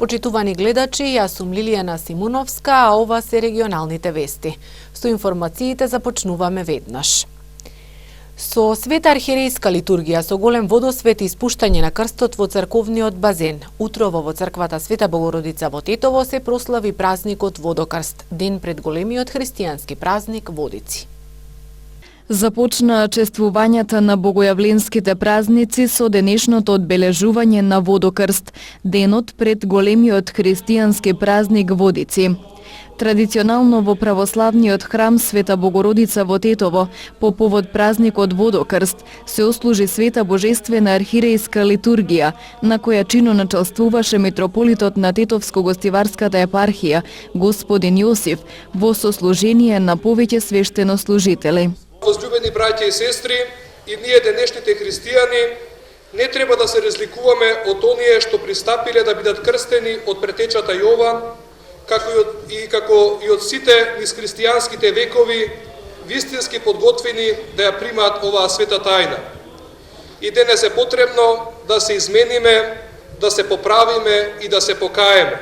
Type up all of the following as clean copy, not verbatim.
Почитувани гледачи, јас сум Лилијана Симуновска, а ова се регионалните вести. Со информациите започнуваме веднаш. Со света архиерејска литургија со голем водосвет и испуштање на крстот во црковниот базен, утрово во црквата Света Богородица во Тетово се прослави празникот Водокрст, ден пред големиот христијански празник Водици. Започнаа чествувањата на богојавленските празници со денешното одбележување на Водокрст, денот пред големиот христијански празник Водици. Традиционално во православниот храм Света Богородица во Тетово, по повод празникот Водокрст, се ослужи света божествена архиерејска литургија, на која чиноначалствуваше митрополитот на Тетовско-гостиварската епархија, господин Јосиф, во сослужение на повеќе свештенослужители. Возлюбени браќа и сестри, и ние денешните христијани не треба да се разликуваме од оние што пристапиле да бидат крстени од претечата Јован, како и од сите низ христијанските векови вистински подготвени да ја примаат оваа света тајна. И денес е потребно да се измениме, да се поправиме и да се покаеме.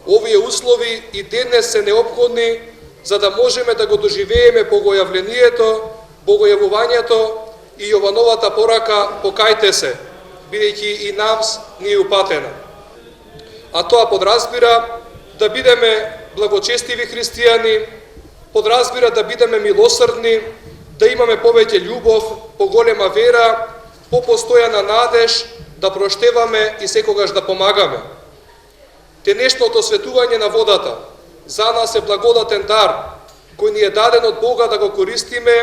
Овие услови и денес се неопходни за да можеме да го доживееме богојавлението, богојавувањето и Јовановата порака покајте се, бидејќи и нас ни е упатена. А тоа подразбира да бидеме благочестиви христијани, подразбира да бидеме милосрдни, да имаме повеќе љубов, поголема вера, попостојана надеж, да проштеваме и секогаш да помагаме. Денешното светување на водата за нас е благодатен дар, кој ни е даден од Бога да го користиме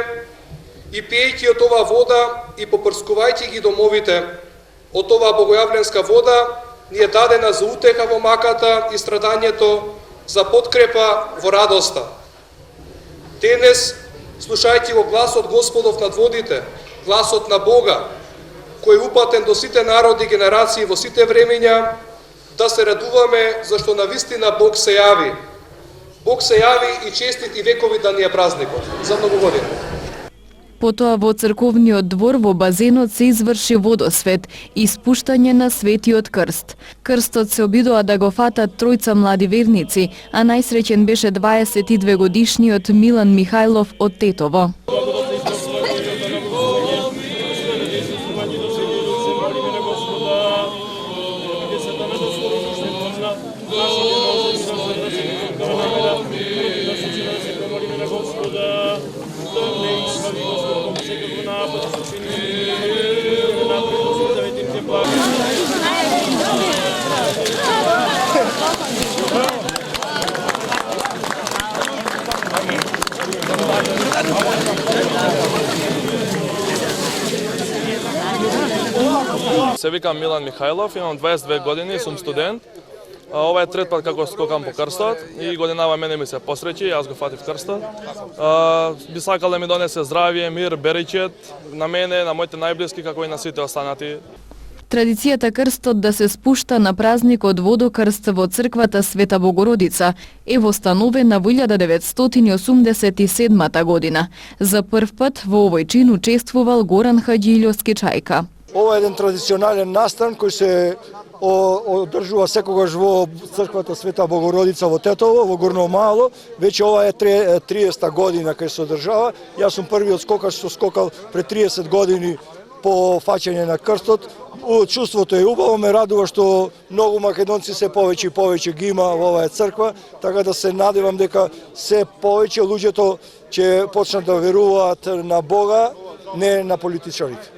и пиејќи од оваа вода и попрскувајќи ги домовите од оваа богојавленска вода, ни е дадена за утеха во маката и страдањето, за подкрепа во радоста. Денес, слушајќи го гласот Господов над водите, гласот на Бога, кој е упатен до сите народи и генерации во сите времења, да се радуваме зашто навистина Бог се јави. Бог се јави и честити векови да ни е празникот за многу години. Потоа во црковниот двор во базенот се изврши водосвет и испуштање на светиот крст. Крстот се обидоа да го фатат тројца млади верници, а најсреќен беше 22 годишниот Милан Михајлов од Тетово. Се викам Милан Михајлов, имам 22 години, сум студент. Ова е трет пат како скокам по крстот и годинава мене ми се посреќи, јас го фатив крстот. Би сакал да ми донесе здравје, мир, беричет на мене, на моите најблиски, како и на сите останати. Традицијата крстот да се спушта на празникот Водокрст во црквата Света Богородица е востановена во 1987 година. За прв пат во овој чин учествувал Горан Хаѓилјовски Чајка. Ова е еден традиционален настан кој се одржува секогаш во црквата Света Богородица во Тетово, во Горно Мало. Веќе ова е 30-та година кај се одржава. Јас сум првиот скокач што скокал пред 30 години по фаќање на крстот. Чувството е убаво, ме радува што многу македонци се повеќе и повеќе ги има во оваа црква, така да се надевам дека се повеќе луѓето ќе почнат да веруваат на Бога, не на политичарите.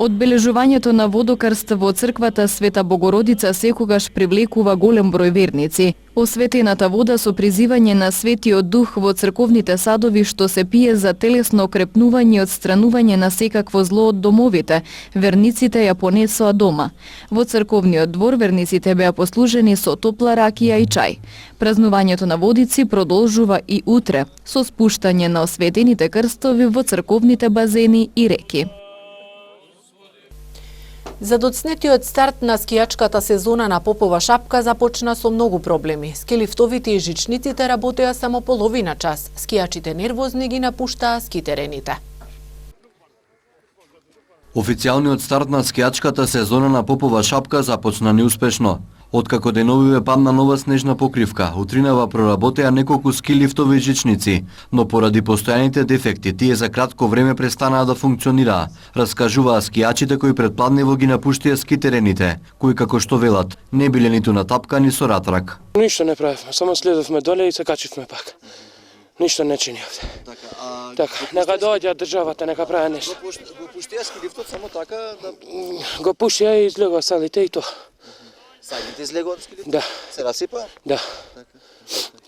Одбележувањето на Водокрст во црквата Света Богородица секогаш привлекува голем број верници. Осветената вода со призивање на Светиот Дух во црковните садови што се пие за телесно окрепнување и отстранување на секакво зло од домовите, верниците ја понесоа дома. Во црковниот двор верниците беа послужени со топла ракија и чај. Празнувањето на Водици продолжува и утре со спуштање на осветените крстови во црковните базени и реки. Задоцнетиот старт на скијачката сезона на Попова шапка започна со многу проблеми. Скелифтовите и жичниците работеа само половина час. Скијачите нервозни ги напуштаа скитерените. Официјалниот старт на скијачката сезона на Попова шапка започна неуспешно. Откако деновиве падна нова снежна покривка, утринава проработеа неколку ски лифтови и жичници, но поради постојаните дефекти тие за кратко време престанаа да функционираа, раскажуваа скијачите кои предпладнево ги напуштија ски терените, кои како што велат, не биле ниту натапкани со ратрак. Ништо не правевме, само следовме доле и се качивме пак. Ништо не чинивме. Така, нека доаѓа државата, нека прави нешто. Го пуштија ски лифтот само така да Го пушија и излегува салите и тоа. саѓите излегува од ски лифтот? Да. Се расипа? Да.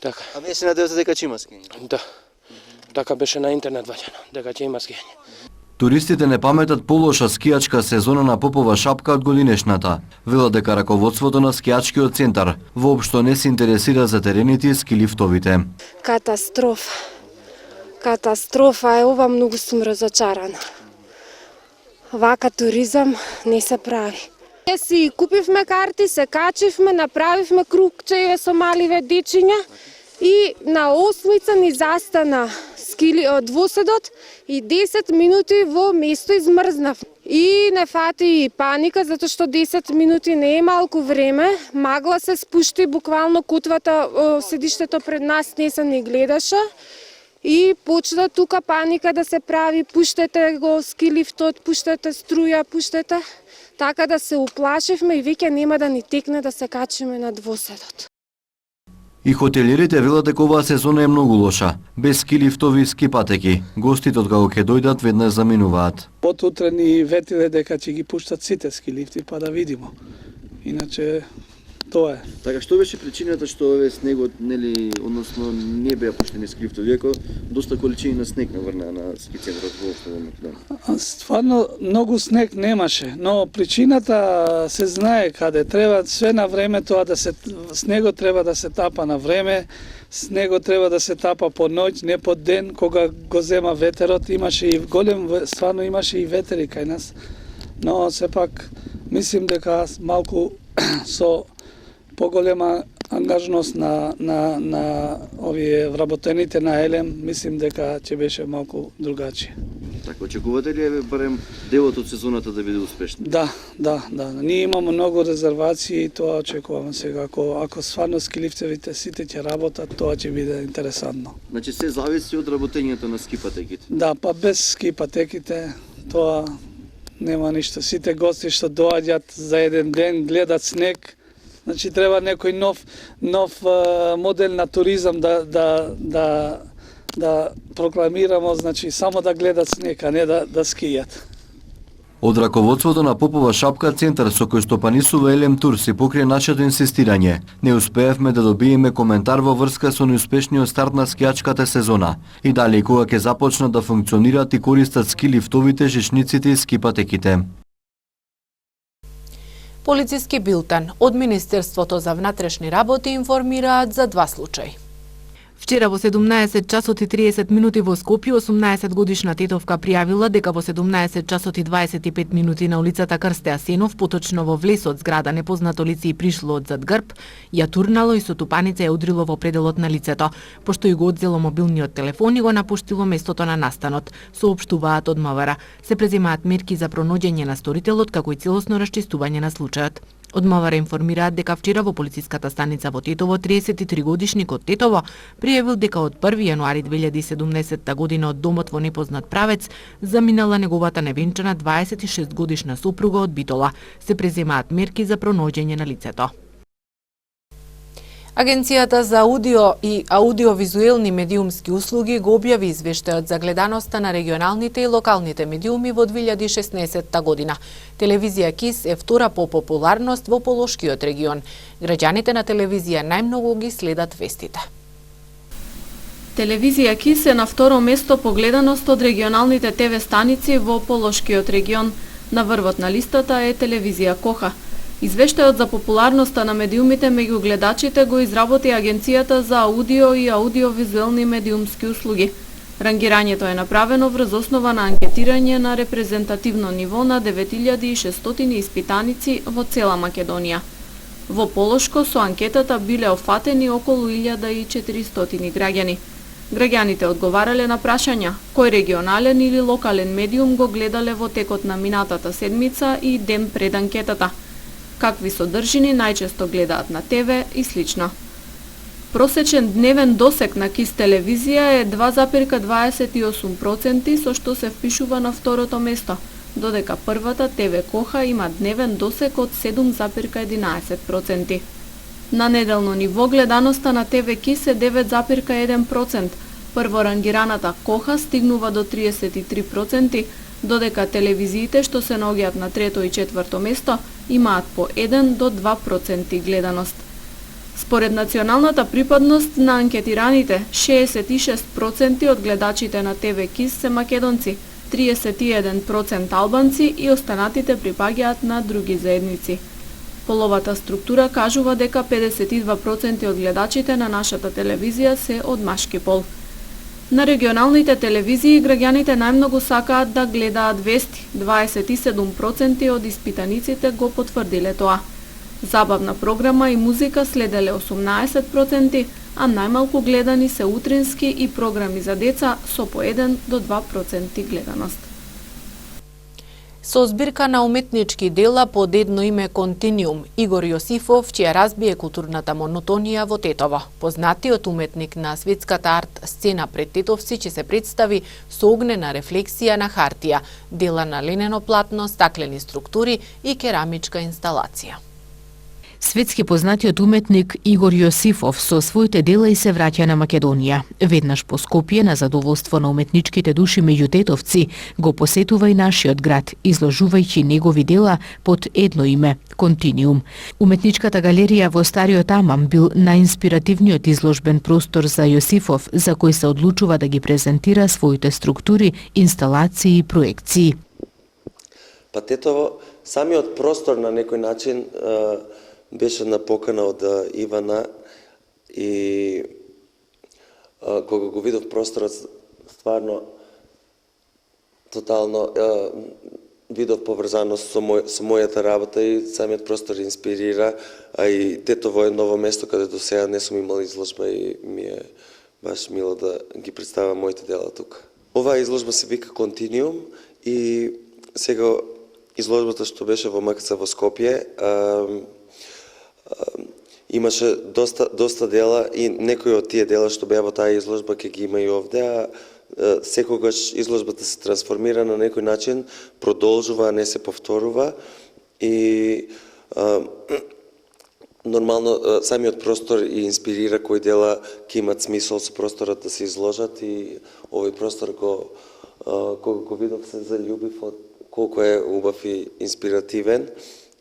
Така. А вие се надевате дека ќе има скијање? Да. Така беше на интернет ваѓано, дека ќе има скијање. Туристите не паметат полоша скијачка сезона на Попова шапка од годинешната. Велат дека раководството на скијачкиот центар воопшто не се интересира за терените и ски лифтовите. Катастрофа. Катастрофа е ова, многу сум разочарана. Вака туризам не се прави. Ние си купивме карти, се качивме, направивме кругчеје со маливе дечиња и на осмица ни застана двоседот и 10 минути во место измрзнав. И не фати и паника, затоа што 10 минути не е малку време. Магла се спушти, буквално кутвата, седиштето пред нас не се ни гледаше. И почна тука паника да се прави, пуштете го ски лифтот, пуштете струја, пуштете. Така да се уплашивме и веќе нема да ни текне да се качиме на двоседот. И хотелирите велат дека оваа сезона е многу лоша, без ски лифтови и ски патеки. Гостите од кога ќе дојдат веднаш заминуваат. Од утре ни ветиле дека ќе ги пуштат сите ски лифти, па да видиме. Иначе тоа е. Така, што беше причината што ове снегот, нели, односно не беа пуштени ски лифтови, иако доста количини на снег наврнаа на ски центарот воопшто во Македонија? Стварно многу снег немаше, но причината се знае каде. Треба све на време тоа да се снегот треба да се тапа на време. Снегот треба да се тапа по ноќ, не по ден, кога го зема ветерот. Имаше и голем, стварно имаше и ветери кај нас. Но сепак мислим дека малку со поголема ангажност на овие вработените на Елем, мислим дека ќе беше малку другачие. Така, очекувате ли барем делот од сезоната да биде успешен? Да. Ние имаме многу резервации и тоа очекуваме сега. Ако стварно ски лифтовите сите ќе работат, тоа ќе биде интересантно. Значи се зависи од работењето на ски патеките? Да, па без ски патеките тоа нема ништо. Сите гости што доаѓаат за еден ден, гледат снег, значи треба некој нов модел на туризам да прокламираме, значи само да гледат снег, а не да скијат. Од раководството на Попова шапка центар со кој стопанисува Елем Тур се покрие нашето инсистирање. Не успеевме да добиеме коментар во врска со неуспешниот старт на скијачката сезона и дали кога ќе започнат да функционираат и користат ски лифтовите, жичниците и ски патеките. Полициски билтен од Министерството за внатрешни работи информираат за два случаи. Вчера во 17 часот и 30 минути во Скопје 18 годишна тетовка пријавила дека во 17 часот и 25 минути на улицата Крсте Асенов, поточно во влесот зграда непознато лице и пришло од зад грб, ја турнало и со тупаница ја удрило во пределот на лицето, пошто и го одзело мобилниот телефон и го напуштило местото на настанот, соопштуваат од МВР. Се преземаат мерки за пронаоѓање на сторителот како и целосно расчистување на случајот. Од МВР информираат дека вчера во полициската станица во Тетово 33 годишникот Тетово пријавил дека од 1 јануари 2017 година од домот во непознат правец заминала неговата невенчана 26 годишна сопруга од Битола. Се преземаат мерки за пронаоѓање на лицето. Агенцијата за аудио и аудиовизуелни медиумски услуги го објави извештајот за гледаноста на регионалните и локалните медиуми во 2016 година. Телевизија КИС е втора по популарност во Полошкиот регион. Граѓаните на телевизија најмногу ги следат вестите. Телевизија КИС е на второ место по гледаност од регионалните ТВ станици во Полошкиот регион. На врвот на листата е телевизија Коха. Извештајот за популарноста на медиумите меѓу гледачите го изработи Агенцијата за аудио и аудиовизуелни медиумски услуги. Рангирањето е направено врз основа на анкетирање на репрезентативно ниво на 9600 испитаници во цела Македонија. Во Полошко со анкетата биле офатени околу 1400 граѓани. Граѓаните одговарале на прашања кој регионален или локален медиум го гледале во текот на минатата седмица и ден пред анкетата. какви содржини најчесто гледаат на ТВ и слично. Просечен дневен досек на КИС телевизија е 2,28%, со што се впишува на второто место, додека првата ТВ Коха има дневен досек од 7,11%. На неделно ниво гледаноста на ТВ КИС е 9,1%, прворангираната Коха стигнува до 33%, додека телевизиите што се наоѓаат на трето и четврто место имаат по 1 до 2% гледаност. Според националната припадност на анкетираните, 66% од гледачите на ТВ КИС се македонци, 31% албанци и останатите припаѓаат на други заедници. Половата структура кажува дека 52% од гледачите на нашата телевизија се од машки пол. На регионалните телевизии граѓаните најмногу сакаат да гледаат вести, 27% од испитаниците го потврдиле тоа. Забавна програма и музика следеле 18%, а најмалку гледани се утрински и програми за деца со по 1 до 2% гледаност. Со збирка на уметнички дела под едно име Континиум, Игор Јосифов ќе разбие културната монотонија во Тетово. Познатиот уметник на светската арт сцена пред тетовци ќе се представи со огнена рефлексија на хартија, дела на ленено платно, стаклени структури и керамичка инсталација. Светски познатиот уметник Игор Јосифов со своите дела и се враќа на Македонија. Веднаш по Скопје на задоволство на уметничките души меѓу тетовци го посетува и нашиот град, изложувајќи негови дела под едно име Континиум. Уметничката галерија во Стариот Амам бил најинспиративниот изложбен простор за Јосифов, за кој се одлучува да ги презентира своите структури, инсталации и проекции. Па Тетово, самиот простор на некој начин беше на покана од Ивана и кога го видов просторот, стварно тотално видов поврзаност со мојата работа и самиот простор инспирира, а и Тетово е ново место каде до сега не сум имал изложба и ми е баш мило да ги представам моите дела тука. Оваа изложба се вика Континиум и сега изложбата што беше во МКЦ во Скопје имаше доста дела и некои од тие дела што беа во таа изложба ќе ги има и овде, а секогаш изложбата се трансформира на некој начин, продолжува, а не се повторува и нормално самиот простор и инспирира кои дела ќе имат смисол со просторот да се изложат и овој простор кога го видов се заљубив од колку е убав и инспиративен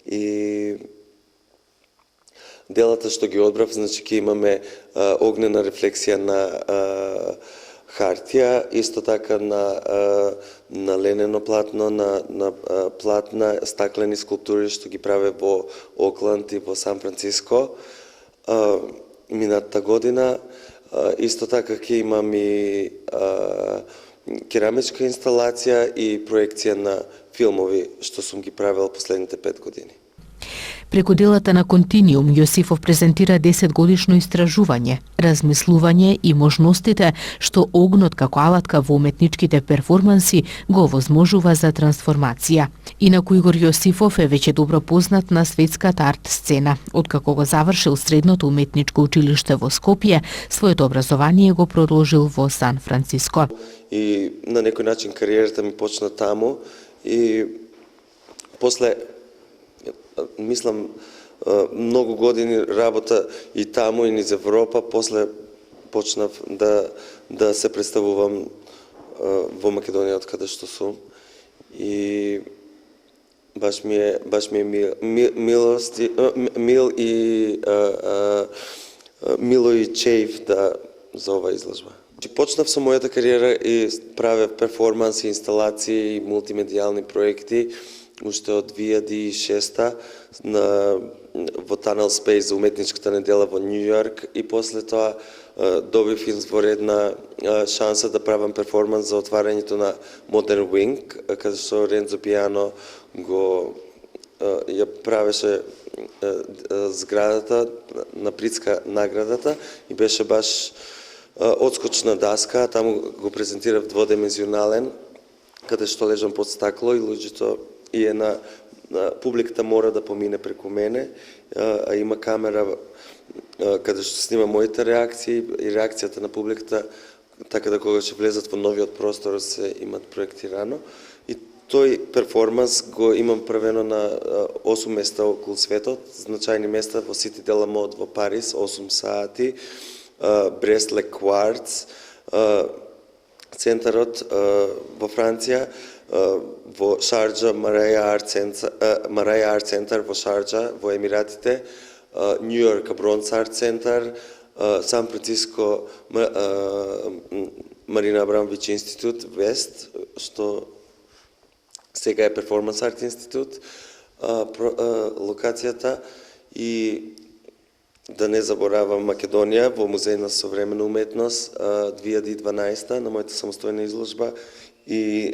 и делата што ги одбрав, значи ќе имаме огнена рефлексија на хартија, исто така на ленено платно, на платна, стаклени скулптури што ги праве во Окланд и во Сан Франциско минатата година. Исто така ќе имам и керамичка инсталација и проекција на филмови што сум ги правил последните 5 години. Преку делата на Континиум, Јосифов презентира 10-годишно истражување, размислување и можностите што огнот како алатка во уметничките перформанси го возможува за трансформација. Инаку Игор Јосифов е веќе добро познат на светската арт сцена. Откако го завршил средното уметничко училиште во Скопје, своето образование го продолжил во Сан Франциско. И на некој начин кариерата ми почна таму и после мислам многу години работа и таму и низ Европа, после почнав да се представувам во Македонија од каде што сум и баш ми е мило и чеив за оваа изложба. Почнав со мојата кариера и правев перформанси, инсталации и мултимедијални проекти уште од 2006 во Tunnel Space за уметничката недела во Нью Йорк и после тоа добив изворедна шанса да правам перформанс за отварањето на Modern Wing, каде што Ренцо Пиано ја правеше зградата на Притска наградата и беше баш одскочна даска, таму го презентирав дводимензионален, каде што лежам под стакло и луѓето и една публиката мора да помине преку мене, а има камера каде што снима моите реакции и реакцијата на публиката, така да кога ќе влезат во новиот простор се имат проектирано. И тој перформанс го имам правено на 8 места околу светот, значајни места во Cité de la Mode во Париз, 8 сати, Брест Ле Кварц, центарот во Франција, во Шарджа, Мараја Арт Центар во Шарджа, во Емиратите, Нью Йорк Бронц Арт Центар, Сан Франциско Марина Абрамович Институт Вест, што сега е Перформанс Арт Институт, локацијата, и да не заборавам Македонија во Музеј на современа уметност 2012 на мојата самостојна изложба и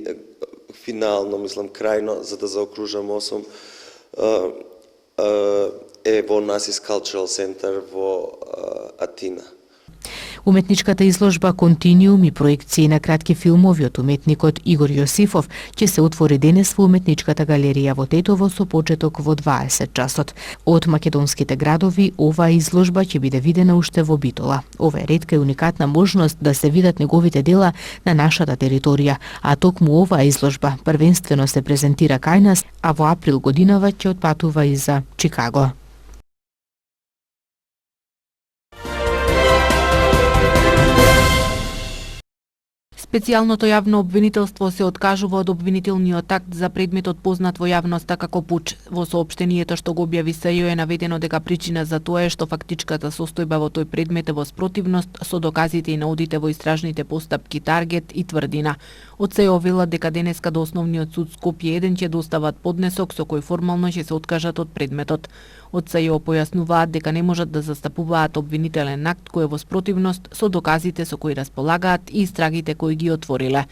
финално, мислам, крајно, за да заокружам 8, е во Насис Cultural Center во Атина. Уметничката изложба Континиум и проекции на кратки филмови од уметникот Игор Јосифов ќе се отвори денес во Уметничката галерија во Тетово со почеток во 20 часот. Од македонските градови оваа изложба ќе биде видена уште во Битола. Ова е ретка и уникатна можност да се видат неговите дела на нашата територија, а токму оваа изложба првенствено се презентира кај нас, а во април годинава ќе отпатува и за Чикаго. Специјалното јавно обвинителство се откажува од обвинителниот акт за предметот познат во јавноста како пуч. Во соопштението што го објави СЈО е наведено дека причина за тоа е што фактичката состојба во тој предмет е во спротивност со доказите и наудите во истражните постапки Таргет и Тврдина. Од СЈО велат дека денеска до Основниот суд Скопје 1 ќе достават поднесок со кој формално ќе се откажат од предметот. Од СЈО појаснуваат дека не можат да застапуваат обвинителен акт кој е во спротивност со доказите со кои располагаат и истрагите кои ги отвориле.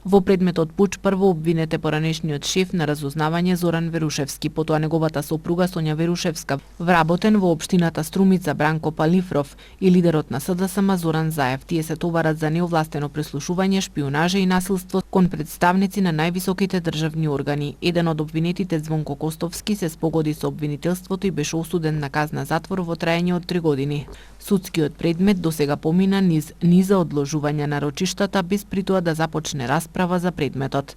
Во предметот пуч прво обвинет е поранешниот шеф на разузнавање Зоран Верушевски, потоа неговата сопруга Сонја Верушевска, вработен во општината Струмица Бранко Палифров и лидерот на СДСМ Зоран Заев. Тие се товарат за неовластено преслушување, шпионажа и насилство кон представници на највисоките државни органи. Еден од обвинетите, Звонко Костовски, се спогоди со обвинителството и беше осуден на казна затвор во траење од 3 години. Судскиот предмет досега помина низ низа одложувања на рочиштата без при тоа да започне расправа за предметот.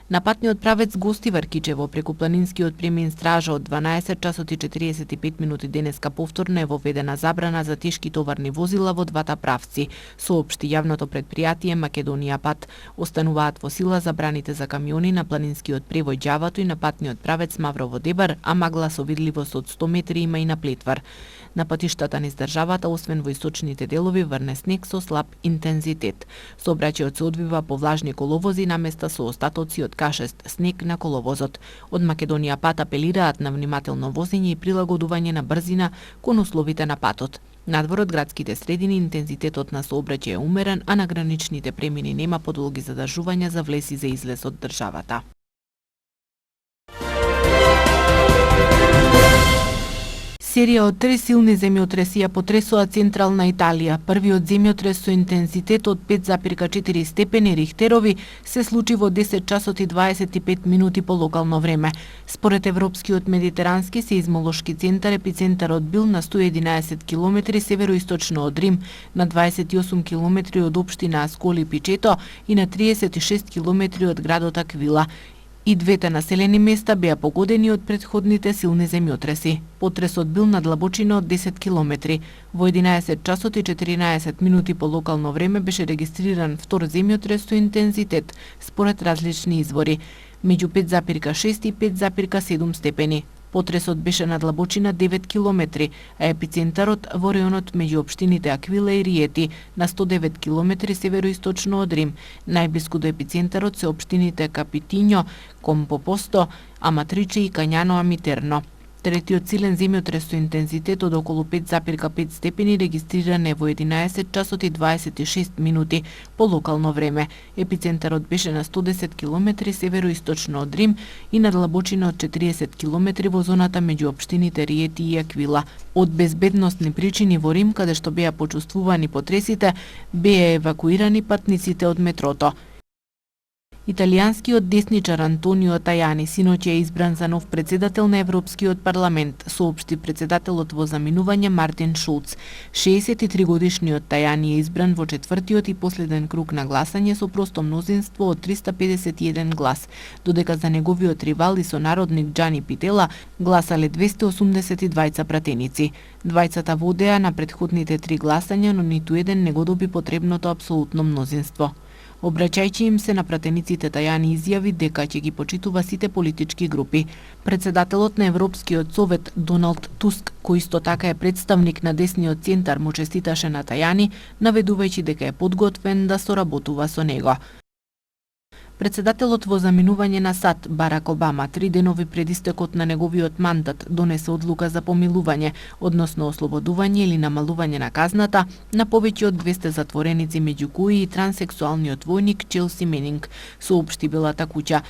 На патниот правец Гостивар Кичево преку планинскиот премин стража од 12 часот и 45 минути денеска повторно е воведена забрана за тешки товарни возила во двата правци, соопшти јавното предпријатие Македонија Пат. Остануваат во сила забраните за камиони на планинскиот превој Ѓавато и на патниот правец Маврово Дебар, а магла со видливост од 100 метри има и на Плетвар. На патиштата низ државата, освен во источните делови, врне снег со слаб интензитет. Сообраќајот се одвива по влажни коловози на места со остатоци од кашест снег на коловозот. Од Македонија Пат апелираат на внимателно возење и прилагодување на брзина кон условите на патот. Надвор од градските средини интензитетот на сообраќај е умерен, а на граничните премини нема подолги задржувања за влез и за излез од државата. Серија од 3 силни земјотреси ја потресоа централна Италија. Првиот земјотрес со интензитет од 5,4 степени Рихтерови се случи во 10 часот и 25 минути по локално време. Според Европскиот медитерански сеизмолошки центар, епицентарот бил на 111 км североисточно од Рим, на 28 км од општина Асколи Пичето и на 36 км од градот Аквила. И двете населени места беа погодени од претходните силни земјотреси. Потресот бил на длабочина од 10 км. Во 11 часот и 14 минути по локално време беше регистриран втор земјотрес со интензитет, според различни извори, меѓу 5,6 и 5,7 степени. Потресот беше на длабочина 9 км, а епицентарот во реонот меѓу општините Аквила и Риети, на 109 км североисточно од Рим. Најблиску до епицентарот се општините Капитињо, Компопосто, Аматриче и Кањано Амитерно. Третиот силен земјотрес со интензитет од околу 5,5 степени регистриран е во 11 часот и 26 минути по локално време. Епицентарот беше на 110 км североисточно од Рим и на длабочина од 40 км во зоната меѓу општините Риети и Аквила. Од безбедносни причини во Рим, каде што беа почувствувани потресите, беа евакуирани патниците од метрото. Италијанскиот десничар Антонио Тајани синоќ е избран за нов председател на Европскиот парламент, соопшти председателот во заминување Мартин Шулц. 63-годишниот Тајани е избран во четвртиот и последен круг на гласање со просто мнозинство од 351 глас, додека за неговиот ривал и сонародник Џани Питела гласале 282 пратеници. Двајцата водеа на претходните 3 гласања, но ниту еден не го доби потребното апсолутно мнозинство. Обраќајќи им се на пратениците, Тајани изјави дека ќе ги почитува сите политички групи. Председателот на Европскиот совет Доналд Туск, кој исто така е представник на десниот центар, му честиташе на Тајани, наведувајќи дека е подготвен да соработува со него. Председателот во заминување на САД Барак Обама 3 денови пред истекот на неговиот мандат донесе одлука за помилување, односно ослободување или намалување на казната на повеќе од 200 затвореници, меѓу кои и транссексуалниот војник Челси Менинг, соопшти Белата куќа.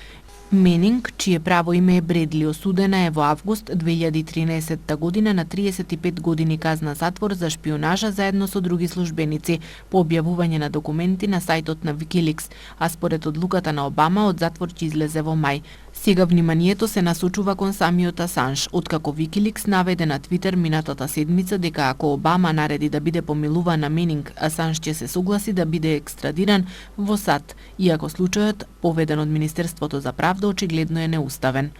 Менинг, чие право име е Бредли, осудена е во август 2013 година на 35 години казна затвор за шпионажа заедно со други службеници по објавување на документи на сајтот на Wikileaks, а според одлуката на Обама од затвор ќе излезе во мај. Сега вниманието се насочува кон самиот Асанж, откако Wikileaks наведе на Твитер минатата седмица дека ако Обама нареди да биде помилуван на Менинг, Асанж ќе се согласи да биде екстрадиран во САД, иако случајот, поведен од Министерството за правда, очигледно е неуставен.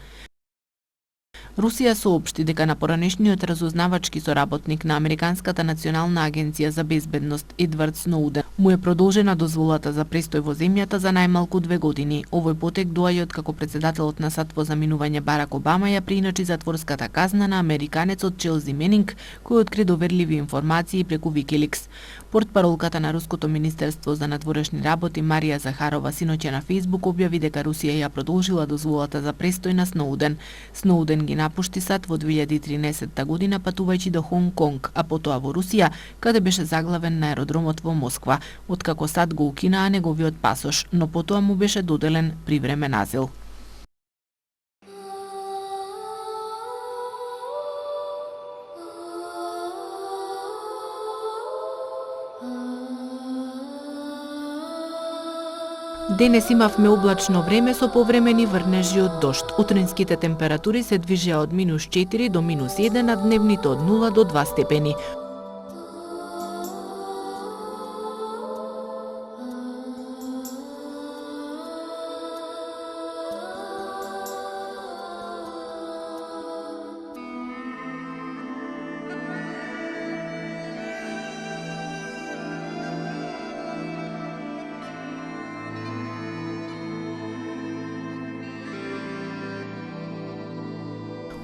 Русија соопшти дека на поранешниот разузнавачки соработник на Американската национална агенција за безбедност Едвард Сноуден му е продолжена дозволата за престој во земјата за најмалку 2 години. Овој потек доаѓа од како председателот на САД во заминување Барак Обама ја прииначи затворската казна на американецот Челси Менинг, кој откри доверливи информации преку Wikileaks. Портпаролката на Руското министерство за надворешни работи Марија Захарова синоќа на Фејсбук објави дека Русија ја продолжила дозволата за престој на Сноуден. Сноуден ги напушти САД во 2013 година патувајќи до Хонг Конг, а потоа во Русија, каде беше заглавен на аеродромот во Москва, откако САД го укинаа неговиот пасош, но потоа му беше доделен привремен азил. Денес имавме облачно време со повремени врнежи од дожд. Утринските температури се движеа од -4 до -1, а дневните од 0 до 2 степени.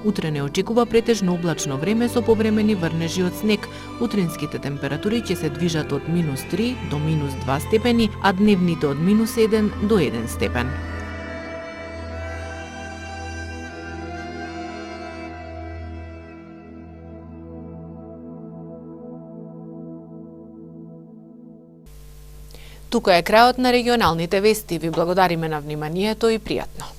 Утре не очекува претежно облачно време со повремени врнежи од снег. Утринските температури ќе се движат од -3 до -2 степени, а дневните од -1 до 1 степен. Тука е крајот на регионалните вести. Ви благодариме на вниманието и пријатно.